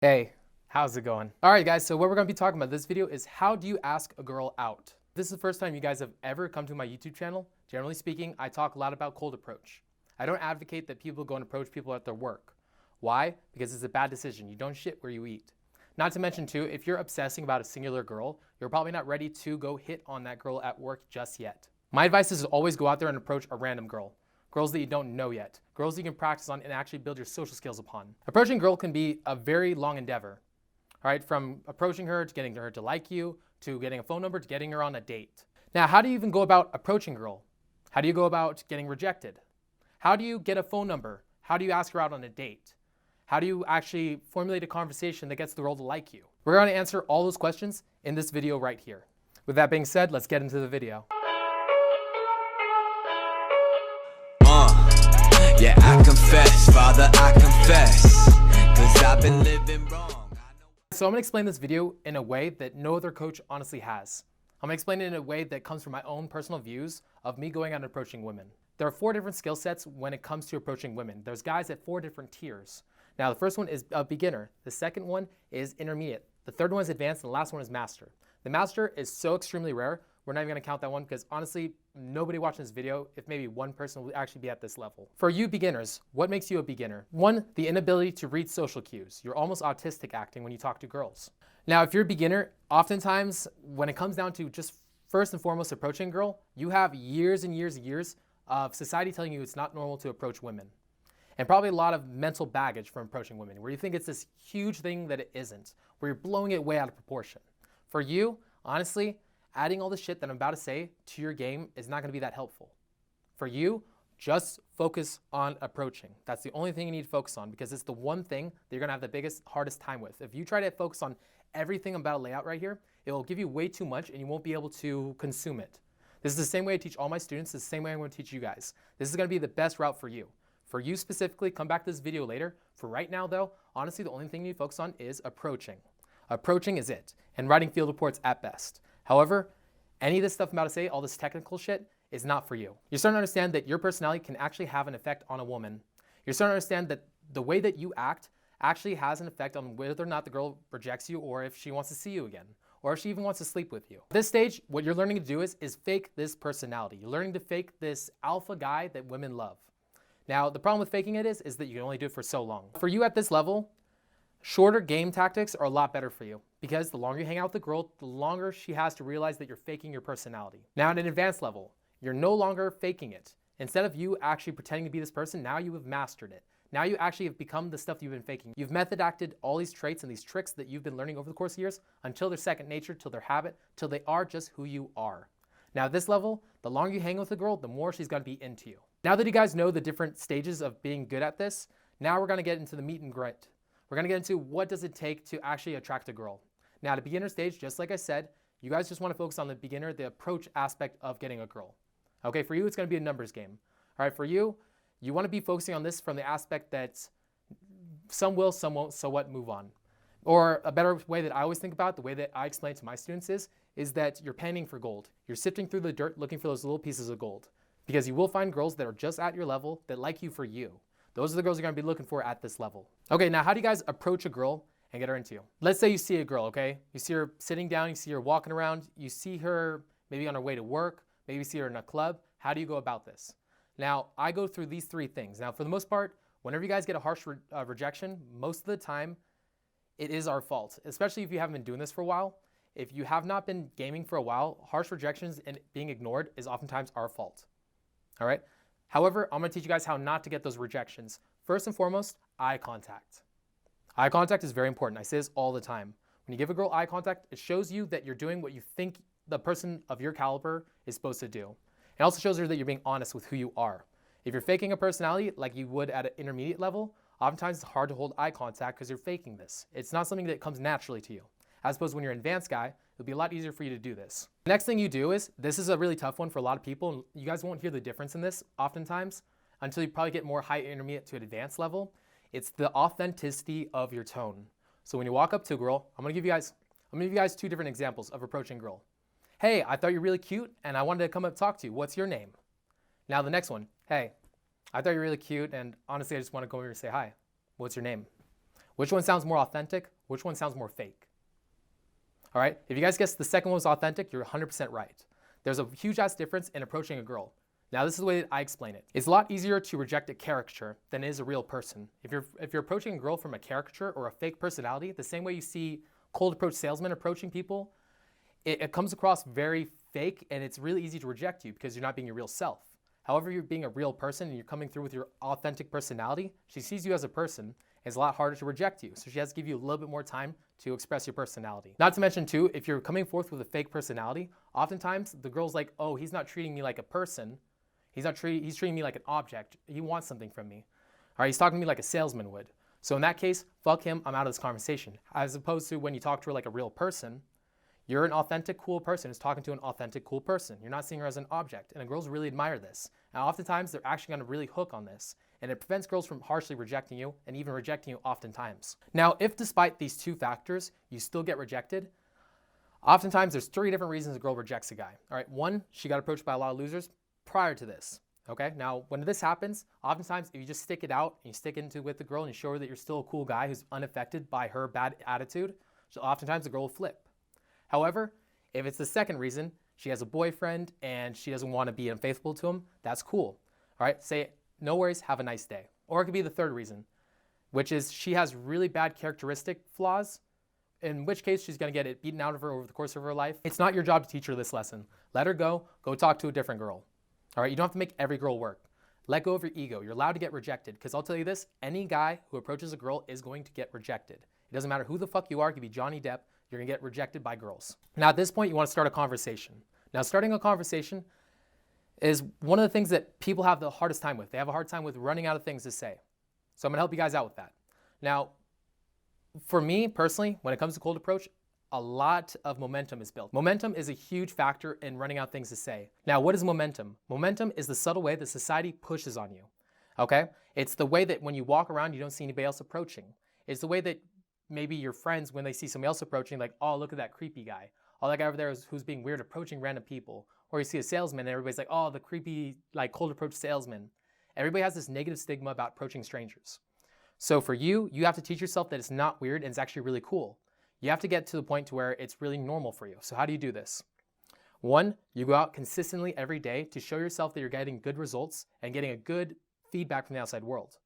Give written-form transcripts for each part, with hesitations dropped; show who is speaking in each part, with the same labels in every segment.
Speaker 1: Hey, how's it going? All right, guys, so what we're gonna be talking about this video is how do you ask a girl out? This is the first time you guys have ever come to my YouTube channel. Generally speaking, I talk a lot about cold approach. I don't advocate that people go and approach people at their work. Why? Because it's a bad decision. You don't shit where you eat. Not to mention too, if you're obsessing about a singular girl, you're probably not ready to go hit on that girl at work just yet. My advice is to always go out there and approach a random girl. Girls that you don't know yet, girls you can practice on and actually build your social skills upon. Approaching a girl can be a very long endeavor, all right? From approaching her to getting her to like you, to getting a phone number, to getting her on a date. Now, how do you even go about approaching a girl? How do you go about getting rejected? How do you get a phone number? How do you ask her out on a date? How do you actually formulate a conversation that gets the girl to like you? We're gonna answer all those questions in this video right here. With that being said, let's get into the video.
Speaker 2: Yeah, I confess, Father, I confess, 'cause I've been living wrong.
Speaker 1: So I'm gonna explain this video in a way that no other coach honestly has. I'm gonna explain it in a way that comes from my own personal views of me going out and approaching women. There are 4 different skill sets when it comes to approaching women. There's guys at 4 different tiers. Now, the first one is a beginner. The second one is intermediate. The third one is advanced, and the last one is master. The master is so extremely rare, we're not even gonna count that one because honestly, nobody watching this video, if maybe one person will actually be at this level. For you beginners, what makes you a beginner? 1, the inability to read social cues. You're almost autistic acting when you talk to girls. Now, if you're a beginner, oftentimes when it comes down to just first and foremost approaching a girl, you have years and years and years of society telling you it's not normal to approach women. And probably a lot of mental baggage from approaching women, where you think it's this huge thing that it isn't, where you're blowing it way out of proportion. For you, honestly, adding all the shit that I'm about to say to your game is not gonna be that helpful. For you, just focus on approaching. That's the only thing you need to focus on because it's the one thing that you're gonna have the biggest, hardest time with. If you try to focus on everything I'm about to lay out right here, it will give you way too much and you won't be able to consume it. This is the same way I teach all my students, it's the same way I'm gonna teach you guys. This is gonna be the best route for you. For you specifically, come back to this video later. For right now though, honestly, the only thing you need to focus on is approaching. Approaching is it, and writing field reports at best. However, any of this stuff I'm about to say, all this technical shit, is not for you. You're starting to understand that your personality can actually have an effect on a woman. You're starting to understand that the way that you act actually has an effect on whether or not the girl rejects you or if she wants to see you again, or if she even wants to sleep with you. At this stage, what you're learning to do is fake this personality. You're learning to fake this alpha guy that women love. Now, the problem with faking it is that you can only do it for so long. For you at this level, shorter game tactics are a lot better for you because the longer you hang out with the girl, the longer she has to realize that you're faking your personality. Now, at an advanced level, you're no longer faking it. Instead of you actually pretending to be this person, now you have mastered it. Now you actually have become the stuff you've been faking. You've method acted all these traits and these tricks that you've been learning over the course of years until they're second nature, till they're habit, till they are just who you are. Now at this level, the longer you hang with a girl, the more she's gonna be into you. Now that you guys know the different stages of being good at this, now we're gonna get into the meat and grit. We're gonna get into what does it take to actually attract a girl. Now at a beginner stage, just like I said, you guys just wanna focus on the beginner, the approach aspect of getting a girl. Okay, for you, it's gonna be a numbers game. All right, for you, you wanna be focusing on this from the aspect that some will, some won't, so what, move on. Or a better way that I always think about, the way that I explain to my students is that you're panning for gold. You're sifting through the dirt looking for those little pieces of gold. Because you will find girls that are just at your level that like you for you. Those are the girls you're gonna be looking for at this level. Okay, now how do you guys approach a girl and get her into you? Let's say you see a girl, okay? You see her sitting down, you see her walking around, you see her maybe on her way to work, maybe you see her in a club. How do you go about this? Now, I go through these 3 things. Now, for the most part, whenever you guys get a harsh rejection, most of the time, it is our fault, especially if you haven't been doing this for a while. If you have not been gaming for a while, harsh rejections and being ignored is oftentimes our fault. All right. However, I'm going to teach you guys how not to get those rejections. First and foremost, eye contact. Eye contact is very important. I say this all the time. When you give a girl eye contact, it shows you that you're doing what you think the person of your caliber is supposed to do. It also shows her that you're being honest with who you are. If you're faking a personality like you would at an intermediate level, oftentimes it's hard to hold eye contact because you're faking this. It's not something that comes naturally to you. As opposed to when you're an advanced guy, it'll be a lot easier for you to do this. The next thing you do is, this is a really tough one for a lot of people, and you guys won't hear the difference in this oftentimes until you probably get more high intermediate to an advanced level. It's the authenticity of your tone. So when you walk up to a girl, I'm gonna give you guys 2 different examples of approaching a girl. Hey, I thought you're really cute and I wanted to come up and talk to you. What's your name? Now the next one, hey, I thought you were really cute and honestly I just want to go over and say hi. What's your name? Which one sounds more authentic? Which one sounds more fake? All right, if you guys guess the second one was authentic, you're 100% right. There's a huge ass difference in approaching a girl. Now, this is the way that I explain it. It's a lot easier to reject a caricature than it is a real person. If you're approaching a girl from a caricature or a fake personality, the same way you see cold approach salesmen approaching people, it comes across very fake, and it's really easy to reject you because you're not being your real self. However, you're being a real person and you're coming through with your authentic personality, she sees you as a person. It's a lot harder to reject you. So she has to give you a little bit more time to express your personality. Not to mention too, if you're coming forth with a fake personality, oftentimes the girl's like, oh, he's not treating me like a person. He's treating me like an object. He wants something from me. All right, he's talking to me like a salesman would. So in that case, fuck him, I'm out of this conversation. As opposed to when you talk to her like a real person, you're an authentic, cool person who's talking to an authentic, cool person. You're not seeing her as an object. And girls really admire this. And oftentimes, they're actually gonna really hook on this. And it prevents girls from harshly rejecting you and even rejecting you oftentimes. Now, if despite these two factors, you still get rejected, oftentimes there's 3 different reasons a girl rejects a guy. All right, 1, she got approached by a lot of losers prior to this. Okay, now when this happens, oftentimes if you just stick it out and you stick into with the girl and you show her that you're still a cool guy who's unaffected by her bad attitude, so oftentimes the girl will flip. However, if it's the second reason, she has a boyfriend and she doesn't want to be unfaithful to him, that's cool. All right, say, no worries, have a nice day. Or it could be the third reason, which is she has really bad characteristic flaws, in which case she's going to get it beaten out of her over the course of her life. It's not your job to teach her this lesson. Let her go talk to a different girl. All right, you don't have to make every girl work. Let go of your ego. You're allowed to get rejected, because I'll tell you this, any guy who approaches a girl is going to get rejected. It doesn't matter who the fuck you are. It could be Johnny Depp. You're gonna get rejected by girls. Now at this point, you wanna start a conversation. Now starting a conversation is one of the things that people have the hardest time with. They have a hard time with running out of things to say. So I'm gonna help you guys out with that. Now, for me personally, when it comes to cold approach, a lot of momentum is built. Momentum is a huge factor in running out things to say. Now, what is momentum? Momentum is the subtle way that society pushes on you, okay? It's the way that when you walk around, you don't see anybody else approaching. It's the way that maybe your friends, when they see somebody else approaching, like, oh, look at that creepy guy. Oh, that guy over there who's being weird approaching random people. Or you see a salesman and everybody's like, oh, the creepy, like, cold approach salesman. Everybody has this negative stigma about approaching strangers. So for you, you have to teach yourself that it's not weird and it's actually really cool. You have to get to the point to where it's really normal for you. So how do you do this? 1, you go out consistently every day to show yourself that you're getting good results and getting a good feedback from the outside world.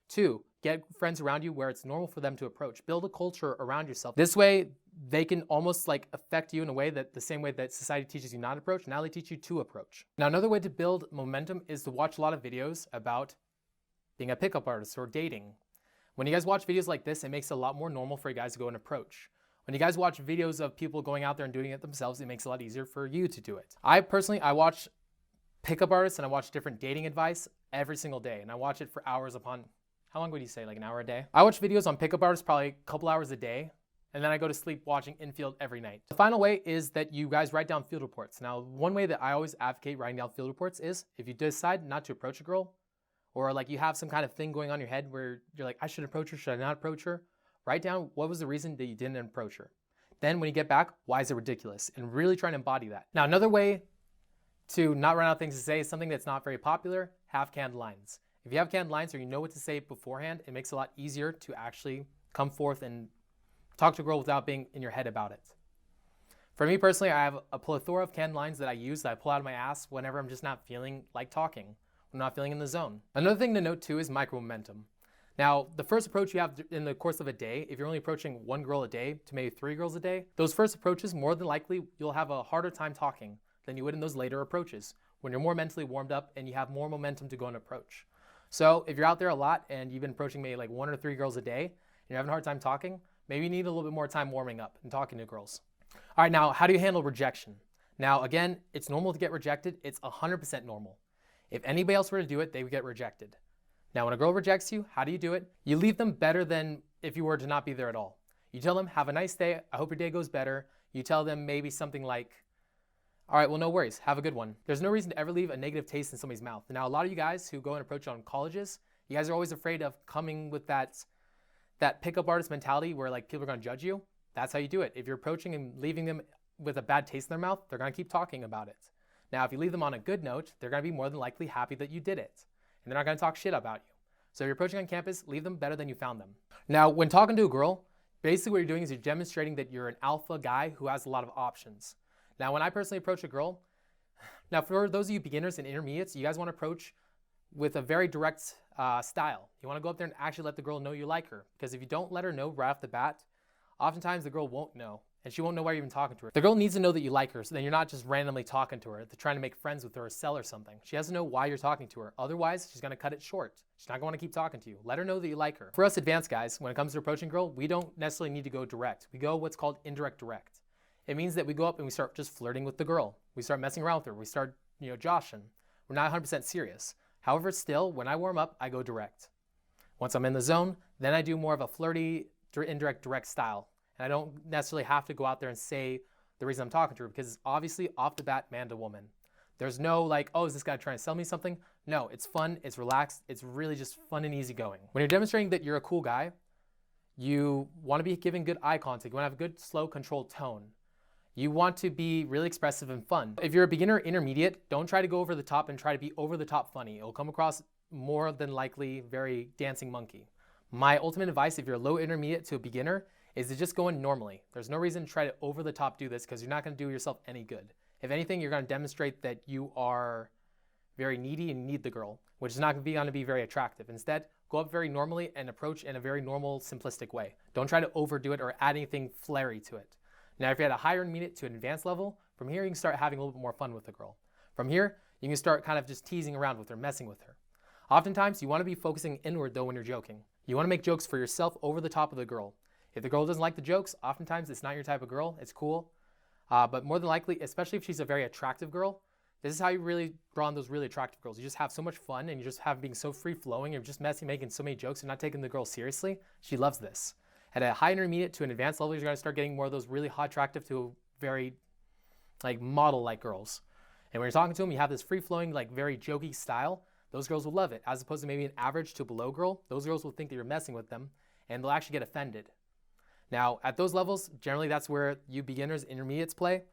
Speaker 1: 2, get friends around you where it's normal for them to approach. Build a culture around yourself. This way, they can almost like affect you in a way that the same way that society teaches you not to approach, now they teach you to approach. Now, another way to build momentum is to watch a lot of videos about being a pickup artist or dating. When you guys watch videos like this, it makes it a lot more normal for you guys to go and approach. When you guys watch videos of people going out there and doing it themselves, it makes it a lot easier for you to do it. I watch pickup artists and I watch different dating advice every single day. And I watch it for hours upon, how long would you say, like an hour a day? I watch videos on pickup artists probably a couple hours a day. And then I go to sleep watching Infield every night. The final way is that you guys write down field reports. Now, one way that I always advocate writing down field reports is if you decide not to approach a girl, or like you have some kind of thing going on in your head where you're like, I should approach her, should I not approach her? Write down what was the reason that you didn't approach her. Then when you get back, why is it ridiculous? And really try and embody that. Now, another way to not run out of things to say is something that's not very popular, have canned lines. If you have canned lines or you know what to say beforehand, it makes it a lot easier to actually come forth and talk to a girl without being in your head about it. For me personally, I have a plethora of canned lines that I use that I pull out of my ass whenever I'm just not feeling like talking. I'm not feeling in the zone. Another thing to note too is micro momentum. Now, the first approach you have in the course of a day, if you're only approaching 1 girl a day to maybe 3 girls a day, those first approaches, more than likely, you'll have a harder time talking than you would in those later approaches when you're more mentally warmed up and you have more momentum to go and approach. So if you're out there a lot and you've been approaching maybe like 1 or 3 girls a day and you're having a hard time talking, maybe you need a little bit more time warming up and talking to girls. All right, now, how do you handle rejection? Now, again, it's normal to get rejected. It's 100% normal. If anybody else were to do it, they would get rejected. Now, when a girl rejects you, how do you do it? You leave them better than if you were to not be there at all. You tell them, have a nice day. I hope your day goes better. You tell them maybe something like, all right, well, no worries. Have a good one. There's no reason to ever leave a negative taste in somebody's mouth. Now, a lot of you guys who go and approach on colleges, you guys are always afraid of coming with that pickup artist mentality where like people are going to judge you. That's how you do it. If you're approaching and leaving them with a bad taste in their mouth, they're going to keep talking about it. Now, if you leave them on a good note, they're going to be more than likely happy that you did it. And they're not going to talk shit about you. So if you're approaching on campus, leave them better than you found them. Now, when talking to a girl, basically what you're doing is you're demonstrating that you're an alpha guy who has a lot of options. Now, when I personally approach a girl, now for those of you beginners and intermediates, you guys want to approach with a very direct style. You want to go up there and actually let the girl know you like her. Because if you don't let her know right off the bat, oftentimes the girl won't know. And she won't know why you're even talking to her. The girl needs to know that you like her, so then you're not just randomly talking to her, trying to make friends with her or sell her something. She has to know why you're talking to her. Otherwise, she's gonna cut it short. She's not gonna want to keep talking to you. Let her know that you like her. For us advanced guys, when it comes to approaching a girl, we don't necessarily need to go direct. We go what's called indirect direct. It means that we go up and we start just flirting with the girl. We start messing around with her. We start, joshing. We're not 100% serious. However, still, when I warm up, I go direct. Once I'm in the zone, then I do more of a flirty, indirect direct style. And I don't necessarily have to go out there and say the reason I'm talking to her, because it's obviously off the bat man to woman. There's no like, oh, is this guy trying to sell me something? No, it's fun, it's relaxed, it's really just fun and easy going. When you're demonstrating that you're a cool guy, you want to be giving good eye contact. You want to have a good, slow, controlled tone. You want to be really expressive and fun. If you're a beginner intermediate, don't try to go over the top and try to be over the top funny. It'll come across more than likely very dancing monkey. My ultimate advice, if you're a low intermediate to a beginner, is to just go in normally. There's no reason to try to over the top do this, because you're not going to do yourself any good. If anything, you're going to demonstrate that you are very needy and need the girl, which is not going to be very attractive. Instead, go up very normally and approach in a very normal, simplistic way. Don't try to overdo it or add anything flary to it. Now, if you're at a higher intermediate to an advanced level, from here you can start having a little bit more fun with the girl. From here, you can start kind of just teasing around with her, messing with her. Oftentimes, you want to be focusing inward though when you're joking. You want to make jokes for yourself over the top of the girl. If the girl doesn't like the jokes, oftentimes it's not your type of girl. It's cool. But more than likely, especially if she's a very attractive girl, this is how you really draw on those really attractive girls. You just have so much fun and you just have being so free-flowing. You're just messing, making so many jokes and not taking the girl seriously. She loves this. At a high intermediate to an advanced level, you're going to start getting more of those really hot, attractive to very like model-like girls. And when you're talking to them, you have this free-flowing, like very jokey style. Those girls will love it. As opposed to maybe an average to below girl, those girls will think that you're messing with them and they'll actually get offended. Now, at those levels, generally that's where you beginners, intermediates play.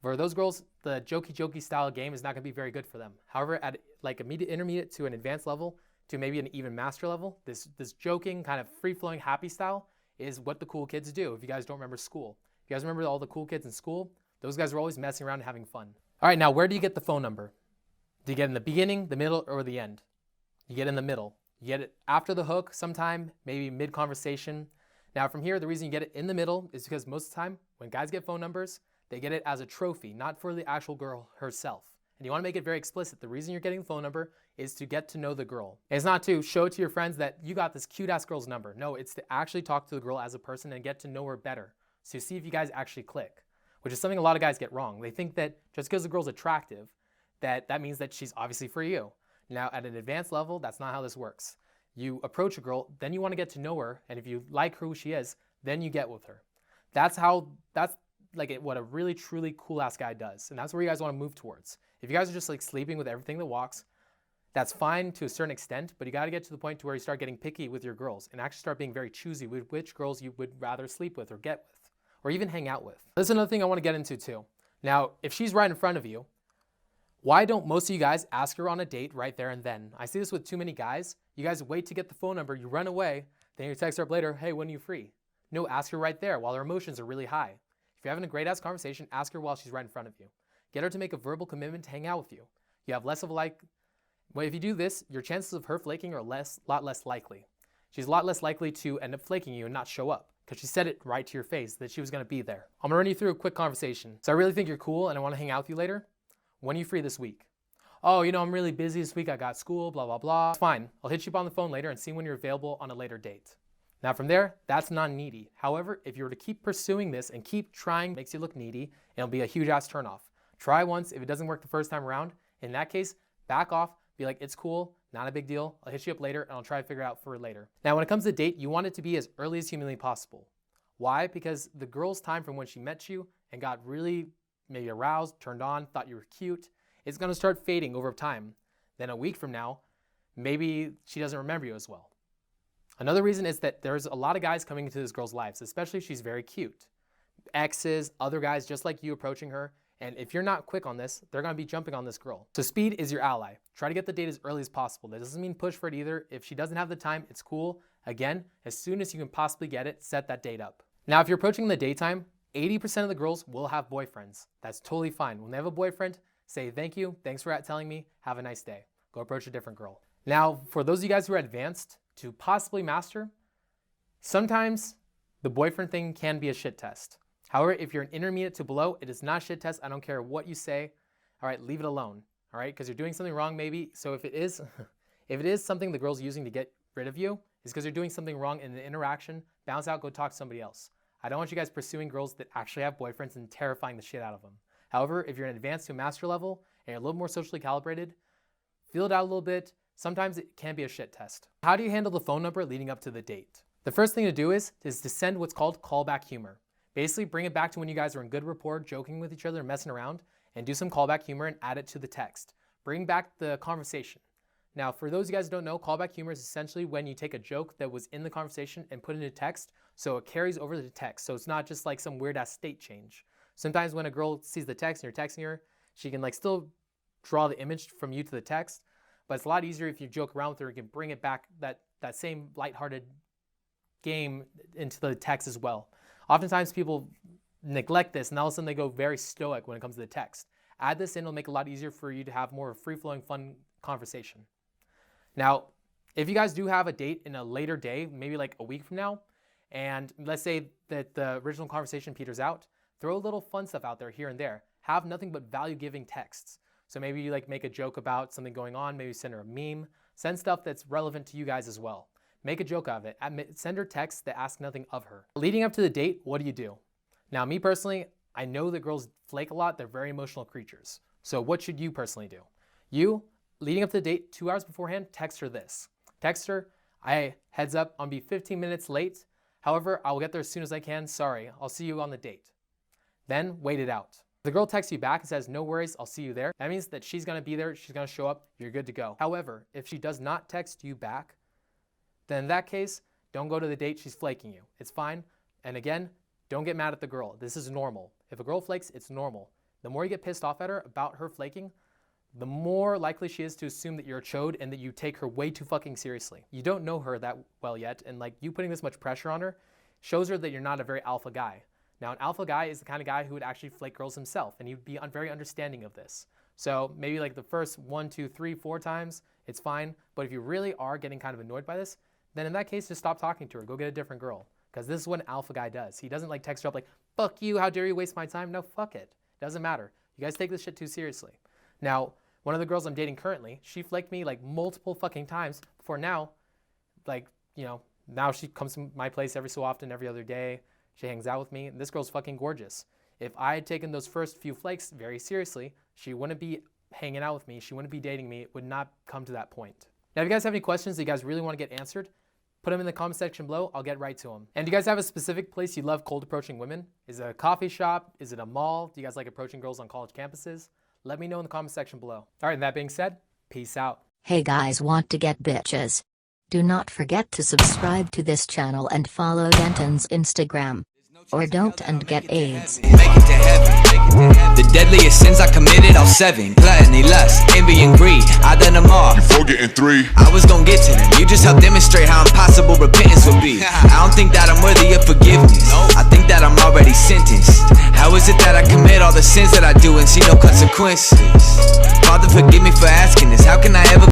Speaker 1: For those girls, the jokey style game is not going to be very good for them. However, at like intermediate to an advanced level, to maybe an even master level, this joking, kind of free-flowing, happy style is what the cool kids do. If you guys don't remember school. If you guys remember all the cool kids in school, those guys were always messing around and having fun. All right, now where do you get the phone number? Do you get it in the beginning, the middle, or the end? You get it in the middle. You get it after the hook sometime, maybe mid-conversation. Now from here, the reason you get it in the middle is because most of the time, when guys get phone numbers, they get it as a trophy, not for the actual girl herself. And you want to make it very explicit. The reason you're getting the phone number is to get to know the girl. It's not to show it to your friends that you got this cute-ass girl's number. No, it's to actually talk to the girl as a person and get to know her better. So you see if you guys actually click, which is something a lot of guys get wrong. They think that just because the girl's attractive, that means that she's obviously for you. Now, at an advanced level, that's not how this works. You approach a girl, then you want to get to know her, and if you like who she is, then you get with her. That's like what a really, truly cool-ass guy does, and that's where you guys want to move towards. If you guys are just like sleeping with everything that walks, that's fine to a certain extent, but you got to get to the point to where you start getting picky with your girls and actually start being very choosy with which girls you would rather sleep with or get with, or even hang out with. This is another thing I want to get into too. Now, if she's right in front of you, why don't most of you guys ask her on a date right there and then? I see this with too many guys. You guys wait to get the phone number, you run away, then you text her up later, hey, when are you free? No, ask her right there while her emotions are really high. If you're having a great ass conversation, ask her while she's right in front of you. Get her to make a verbal commitment to hang out with you. You have less of if you do this, your chances of her flaking are a lot less likely. She's a lot less likely to end up flaking you and not show up because she said it right to your face that she was going to be there. I'm going to run you through a quick conversation. So I really think you're cool and I want to hang out with you later. When are you free this week? Oh, I'm really busy this week. I got school, blah, blah, blah. It's fine. I'll hit you up on the phone later and see when you're available on a later date. Now from there, that's not needy. However, if you were to keep pursuing this and keep trying, makes you look needy, it'll be a huge ass turnoff. Try once. If it doesn't work the first time around, in that case, back off, be like, it's cool, not a big deal. I'll hit you up later and I'll try to figure it out for later. Now, when it comes to date, you want it to be as early as humanly possible. Why? Because the girl's time from when she met you and got really maybe aroused, turned on, thought you were cute, it's going to start fading over time. Then a week from now, maybe she doesn't remember you as well. Another reason is that there's a lot of guys coming into this girl's lives, especially if she's very cute. Exes, other guys just like you approaching her, And if you're not quick on this, they're gonna be jumping on this girl. So speed is your ally. Try to get the date as early as possible. That doesn't mean push for it either. If she doesn't have the time, it's cool. Again, as soon as you can possibly get it, set that date up. Now, if you're approaching in the daytime, 80% of the girls will have boyfriends. That's totally fine. When they have a boyfriend, say thank you, thanks for telling me, have a nice day. Go approach a different girl. Now, for those of you guys who are advanced to possibly master, sometimes the boyfriend thing can be a shit test. However, if you're an intermediate to below, it is not a shit test. I don't care what you say. All right, leave it alone. All right, because you're doing something wrong maybe. So if it is something the girl's using to get rid of you, it's because you're doing something wrong in the interaction. Bounce out, go talk to somebody else. I don't want you guys pursuing girls that actually have boyfriends and terrifying the shit out of them. However, if you're an advanced to a master level and you're a little more socially calibrated, feel it out a little bit. Sometimes it can be a shit test. How do you handle the phone number leading up to the date? The first thing to do is to send what's called callback humor. Basically, bring it back to when you guys are in good rapport, joking with each other, messing around, and do some callback humor and add it to the text. Bring back the conversation. Now, for those of you guys who don't know, callback humor is essentially when you take a joke that was in the conversation and put it into text, so it carries over the text. So it's not just like some weird-ass state change. Sometimes when a girl sees the text and you're texting her, she can like still draw the image from you to the text, but it's a lot easier if you joke around with her and can bring it back, that same lighthearted game into the text as well. Oftentimes people neglect this and all of a sudden they go very stoic when it comes to the text. Add this in, it'll make it a lot easier for you to have more of a free-flowing, fun conversation. Now, if you guys do have a date in a later day, maybe like a week from now, and let's say that the original conversation peters out, throw a little fun stuff out there here and there. Have nothing but value-giving texts. So maybe you like make a joke about something going on, maybe send her a meme, send stuff that's relevant to you guys as well. Make a joke out of it. Send her texts that ask nothing of her. Leading up to the date, what do? Now, me personally, I know that girls flake a lot. They're very emotional creatures. So what should you personally do? You, leading up to the date, 2 hours beforehand, text her this. Text her, heads up, I'll be 15 minutes late. However, I will get there as soon as I can. Sorry, I'll see you on the date. Then wait it out. If the girl texts you back and says, no worries, I'll see you there, that means that she's gonna be there, she's gonna show up, you're good to go. However, if she does not text you back, then in that case, don't go to the date, she's flaking you. It's fine. And again, don't get mad at the girl. This is normal. If a girl flakes, it's normal. The more you get pissed off at her about her flaking, the more likely she is to assume that you're a chode and that you take her way too fucking seriously. You don't know her that well yet, and like you putting this much pressure on her shows her that you're not a very alpha guy. Now, an alpha guy is the kind of guy who would actually flake girls himself, and he'd be very understanding of this. So maybe like the first 1, 2, 3, 4 times, it's fine. But if you really are getting kind of annoyed by this, then in that case, just stop talking to her. Go get a different girl. Because this is what an alpha guy does. He doesn't like text her up like, fuck you, how dare you waste my time? No, fuck it. Doesn't matter. You guys take this shit too seriously. Now, one of the girls I'm dating currently, she flaked me like multiple fucking times before now, like, you know, now she comes to my place every so often, every other day. She hangs out with me, and this girl's fucking gorgeous. If I had taken those first few flakes very seriously, she wouldn't be hanging out with me. She wouldn't be dating me. It would not come to that point. Now, if you guys have any questions that you guys really want to get answered, put them in the comment section below. I'll get right to them. And do you guys have a specific place you love cold approaching women? Is it a coffee shop? Is it a mall? Do you guys like approaching girls on college campuses? Let me know in the comment section below. All right, and that being said, peace out.
Speaker 3: Hey guys, want to get bitches? Do not forget to subscribe to this channel and follow Denton's Instagram. Or don't and get AIDS.
Speaker 2: Make it to heaven. The deadliest sins I committed, all 7. Gluttony, lust, envy, and greed. I done them all.
Speaker 4: You forgetting 3.
Speaker 2: I was gonna get to them. You just helped demonstrate how impossible repentance would be. I don't think that I'm worthy of forgiveness. I think that I'm already sentenced. How is it that I commit all the sins that I do and see no consequences? Father, forgive me for asking this. How can I ever